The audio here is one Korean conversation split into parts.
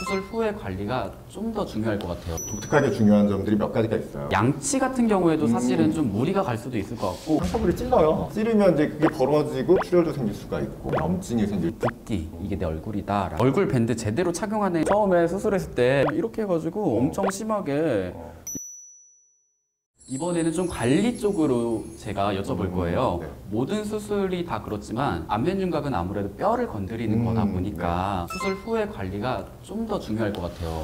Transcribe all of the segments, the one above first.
수술 후의 관리가 좀 더 중요할 것 같아요. 독특하게 중요한 점들이 몇 가지가 있어요. 양치 같은 경우에도 사실은 좀 무리가 갈 수도 있을 것 같고, 상처부를 찔러요. 찌르면 이제 그게 벌어지고 출혈도 생길 수가 있고 염증이 생길 붓기, 이게 내 얼굴이다. 얼굴 밴드 제대로 착용하는 처음에 수술했을 때 이렇게 해가지고 엄청 심하게 이번에는 좀 관리 쪽으로 제가 여쭤볼 거예요. 네. 모든 수술이 다 그렇지만 안면윤곽은 아무래도 뼈를 건드리는 거다 보니까 수술 후의 관리가 좀 더 중요할 것 같아요.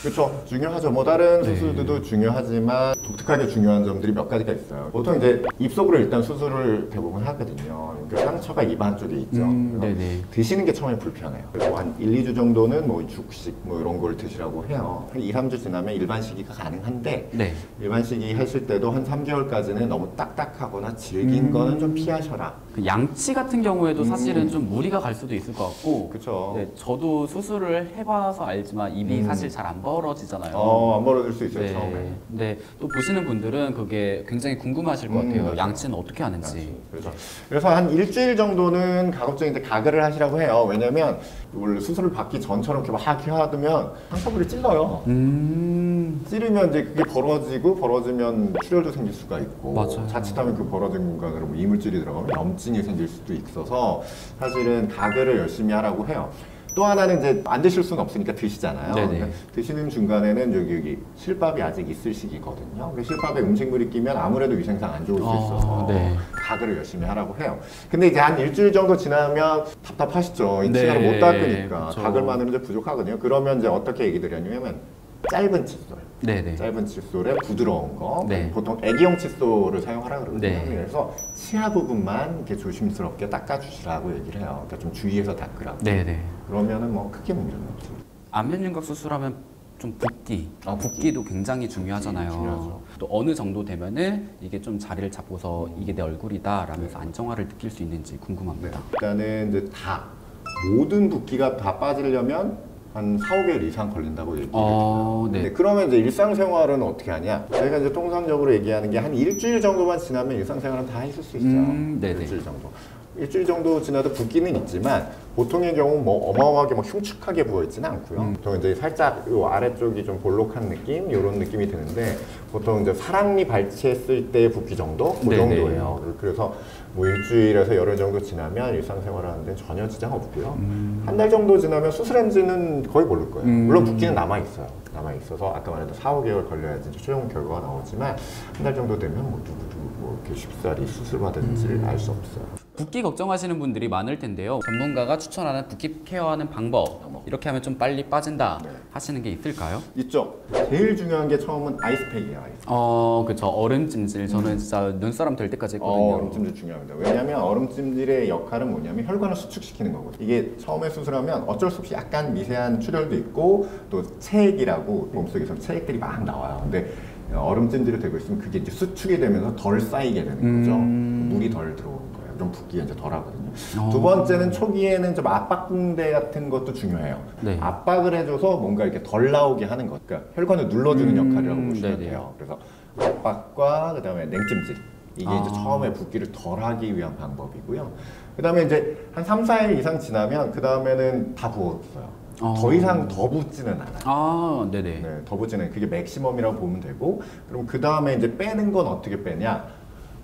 그렇죠. 중요하죠. 뭐 다른 네. 수술들도 중요하지만 독특하게 중요한 점들이 몇 가지가 있어요. 보통 이제 입속으로 일단 수술을 대부분 하거든요. 그 상처가 입 안쪽에 있죠. 네네. 드시는 게 처음에 불편해요. 그리고 한 1, 2주 정도는 뭐 죽식 뭐 이런 걸 드시라고 해요. 한 2, 3주 지나면 일반식이가 가능한데 네. 일반식이 하실 때도 한 3개월까지는 너무 딱딱하거나 질긴 거는 좀 피하셔라. 그 양치 같은 경우에도 사실은 좀 무리가 갈 수도 있을 것 같고, 그렇죠. 네, 저도 수술을 해봐서 알지만 입이 사실 잘 안 벌어지잖아요. 안 벌어질 수 있어요, 네. 처음에. 근데 또 보시는 분들은 그게 굉장히 궁금하실 것 같아요. 맞아요. 양치는 어떻게 하는지. 그래서 한 일주일 정도는 가급적 이제 가글을 하시라고 해요. 왜냐면 원래 수술을 받기 전처럼 이렇게 막 하두면 상처부를 찔러요. 찌르면 이제 그게 벌어지면 출혈도 생길 수가 있고, 맞아요. 자칫하면 그 벌어진 공간으로 뭐 이물질이 들어가면 염증이 생길 수도 있어서 사실은 가글을 열심히 하라고 해요. 또 하나는 이제 안 드실 수는 없으니까 드시잖아요. 그러니까 드시는 중간에는 여기 실밥이 아직 있을 시기거든요. 그 실밥에 음식물이 끼면 아무래도 위생상 안 좋을 수 있어서 가글을 열심히 하라고 해요. 근데 이제 한 일주일 정도 지나면 답답하시죠. 이 치아를 못 닦으니까. 그쵸. 가글만으로는 이제 부족하거든요. 그러면 이제 어떻게 얘기 드렸냐면 짧은 칫솔. 네네. 짧은 칫솔에 부드러운 거, 네. 보통 애기용 칫솔을 사용하라 그러거든요. 네. 그래서 치아 부분만 이렇게 조심스럽게 닦아주시라고 얘기를 해요. 그러니까 좀 주의해서 닦으라고. 네네. 그러면은 뭐 크게 문제는 없죠. 안면윤곽 수술하면 좀 붓기, 붓기도 굉장히 중요하잖아요. 중요하죠. 또 어느 정도 되면은 이게 좀 자리를 잡고서 이게 내 얼굴이다 라면서 안정화를 느낄 수 있는지 궁금합니다. 일단은 이제 모든 붓기가 다 빠지려면 한 4, 5개월 이상 걸린다고 얘기를 해요. 네. 그러면 이제 일상생활은 어떻게 하냐? 저희가 이제 통상적으로 얘기하는 게 한 일주일 정도만 지나면 일상생활은 다 했을 수 있어요. 네네. 일주일 정도. 일주일 정도 지나도 붓기는 있지만 보통의 경우 뭐 어마어마하게 막 흉측하게 부어있지는 않고요. 보통 이제 살짝 요 아래쪽이 좀 볼록한 느낌, 이런 느낌이 드는데 보통 이제 사랑니 발치했을 때의 붓기 정도, 그 네네. 정도예요. 그래서 뭐 일주일에서 열흘 정도 지나면 일상생활 하는 데는 전혀 지장 없고요. 한 달 정도 지나면 수술한 지는 거의 모를 거예요. 물론 붓기는 남아있어요. 남아있어서 아까 말했던 4, 5개월 걸려야지 최종 결과가 나오지만 한 달 정도 되면 뭐 누구도 뭐 이렇게 쉽사리 수술받은지를 알 수 없어요. 붓기 걱정하시는 분들이 많을 텐데요. 전문가가 추천하는 붓기 케어하는 방법, 이렇게 하면 좀 빨리 빠진다 하시는 게 있을까요? 있죠. 제일 중요한 게 처음은 아이스팩이에요. 아이스팩. 그쵸. 얼음찜질. 저는 진짜 눈사람 될 때까지 했거든요. 얼음찜질 중요합니다. 왜냐하면 얼음찜질의 역할은 뭐냐면 혈관을 수축시키는 거거든요. 이게 처음에 수술하면 어쩔 수 없이 약간 미세한 출혈도 있고 또 체액이라고 몸속에서 체액들이 막 나와요. 근데 얼음찜질이 되고 있으면 그게 이제 수축이 되면서 덜 쌓이게 되는 거죠. 물이 덜 들어오는 거예요. 그럼 붓기가 이제 덜 하거든요. 두 번째는 초기에는 좀 압박붕대 같은 것도 중요해요. 네. 압박을 해줘서 뭔가 이렇게 덜 나오게 하는 것. 그러니까 혈관을 눌러주는 역할이라고 보시면 네네. 돼요. 그래서 압박과 그다음에 냉찜질. 이게 이제 처음에 붓기를 덜 하기 위한 방법이고요. 그 다음에 이제 한 3, 4일 이상 지나면 그 다음에는 다 부었어요. 더 이상 더 붓지는 않아요. 네네. 네, 더 붓지는 그게 맥시멈이라고 보면 되고, 그럼 그 다음에 이제 빼는 건 어떻게 빼냐?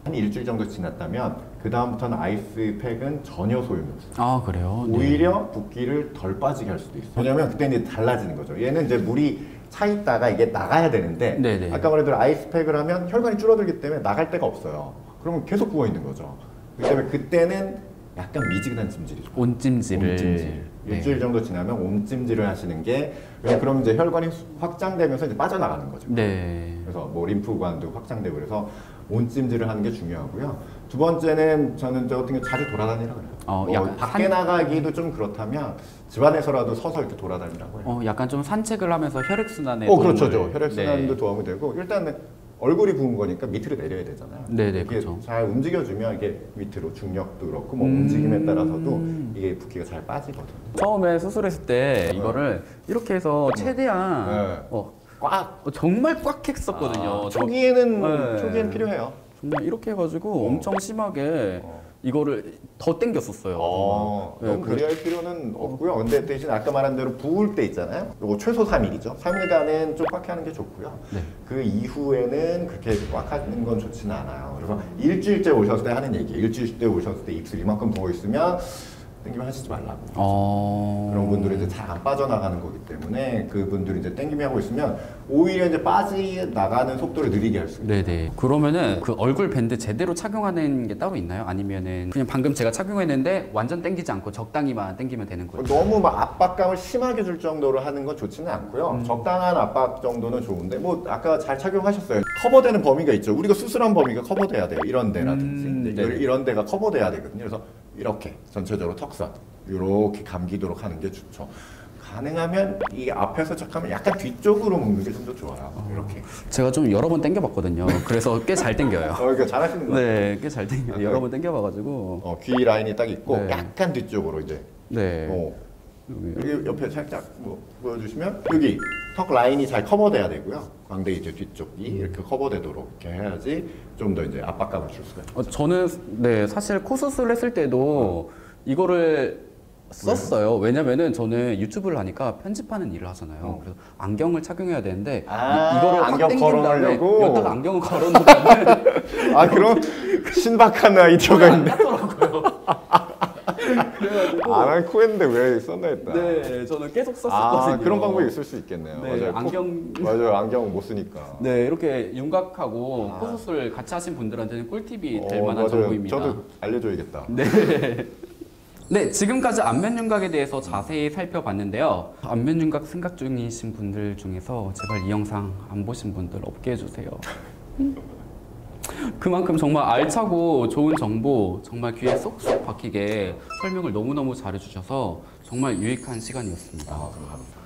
한 일주일 정도 지났다면 그 다음부터는 아이스팩은 전혀 소용이 없어요. 그래요? 오히려 붓기를 덜 빠지게 할 수도 있어요. 왜냐면 그때 이제 달라지는 거죠. 얘는 이제 물이 차 있다가 이게 나가야 되는데 네네. 아까 말했던 아이스팩을 하면 혈관이 줄어들기 때문에 나갈 데가 없어요. 그러면 계속 부어 있는 거죠. 그렇기 때문에 그때는 약간 미지근한 찜질이 좋아요. 온찜질을. 온찜질. 일주일 정도 지나면 온찜질을 하시는 게, 왜냐면 그럼 이제 혈관이 확장되면서 이제 빠져나가는 거죠. 네. 그래서 뭐 림프관도 확장되고 그래서 온찜질을 하는 게 중요하고요. 두 번째는 저는 저 같은 경우 자주 돌아다니라 그래요. 약간 밖에 나가기도 좀 그렇다면 집안에서라도 서서 이렇게 돌아다니라고 해요. 약간 좀 산책을 하면서 혈액순환에 그렇죠. 도움을. 혈액순환도 도움이 되고, 일단은 얼굴이 부은 거니까 밑으로 내려야 되잖아요. 네네, 이게 그렇죠. 잘 움직여주면 이게 밑으로 중력도 그렇고 뭐 움직임에 따라서도 이게 붓기가 잘 빠지거든요. 처음에 수술했을 때 이거를 이렇게 해서 최대한 꽉! 정말 꽉 했었거든요. 초기에는 필요해요. 정말 이렇게 해가지고 엄청 심하게 이거를 더 당겼었어요. 너무 네, 무리할 필요는 없고요. 근데 대신 아까 말한 대로 부을 때 있잖아요. 요거 최소 3일이죠. 3일간은 좀 꽉 하는 게 좋고요. 네. 그 이후에는 그렇게 꽉 하는 건 좋지는 않아요. 그래서 일주일째 오셨을 때 하는 얘기예요. 일주일째 오셨을 때 입술 이만큼 부어 있으면 땡기면 하시지 말라고. 그런 분들은 이제 잘 안 빠져나가는 거기 때문에 그분들이 이제 땡기면 하고 있으면 오히려 이제 빠져나가는 속도를 느리게 할 수 있어요. 네네. 그러면은 그 얼굴 밴드 제대로 착용하는 게 따로 있나요? 아니면은 그냥 방금 제가 착용했는데 완전 당기지 않고 적당히만 당기면 되는 거예요? 너무 막 압박감을 심하게 줄 정도로 하는 건 좋지는 않고요. 적당한 압박 정도는 좋은데 뭐 아까 잘 착용하셨어요. 커버되는 범위가 있죠. 우리가 수술한 범위가 커버돼야 돼요. 이런 데라든지 네네. 이런 데가 커버돼야 되거든요. 그래서 이렇게 전체적으로 턱선 이렇게 감기도록 하는 게 좋죠. 가능하면 이 앞에서 착하면 약간 뒤쪽으로 묶는 게 좀 더 좋아요. 이렇게. 제가 좀 여러 번 당겨봤거든요. 그래서 꽤 잘 당겨요. 그러니까 잘하시는 거예요. 네, 꽤 잘 당겨요. 여러 번 당겨봐가지고. 귀 라인이 딱 있고 네. 약간 뒤쪽으로 이제. 네. 여기 옆에 살짝 뭐 보여주시면 여기 턱 라인이 잘 커버돼야 되고요. 광대 이제 뒤쪽이 이렇게 커버되도록 이렇게 해야지 좀 더 이제 압박감을 줄 수가 있어요. 저는 네 사실 코 수술했을 때도 이거를 썼어요. 왜냐면은 저는 유튜브를 하니까 편집하는 일을 하잖아요. 그래서 안경을 착용해야 되는데 이거를 확 안경 당긴 다음에 걸어놓으려고? 여기다가 안경을 걸어놓으면 그럼 신박한 아이디어가 있네. 낫더라고요. 그래가지고 난 코했는데 왜 썼나 했다. 네 저는 계속 썼었거든요. 그런 방법이 있을 수 있겠네요. 네, 맞아요. 안경 맞아요. 안경 못 쓰니까. 네 이렇게 윤곽하고 코 수술 같이 하신 분들한테는 꿀팁이 될 만한 맞아요. 정보입니다. 저도 알려줘야겠다. 네. 네, 지금까지 안면윤곽에 대해서 자세히 살펴봤는데요. 안면윤곽 생각 중이신 분들 중에서 제발 이 영상 안 보신 분들 없게 해주세요. 그만큼 정말 알차고 좋은 정보, 정말 귀에 쏙쏙 박히게 설명을 너무너무 잘해주셔서 정말 유익한 시간이었습니다. 감사합니다.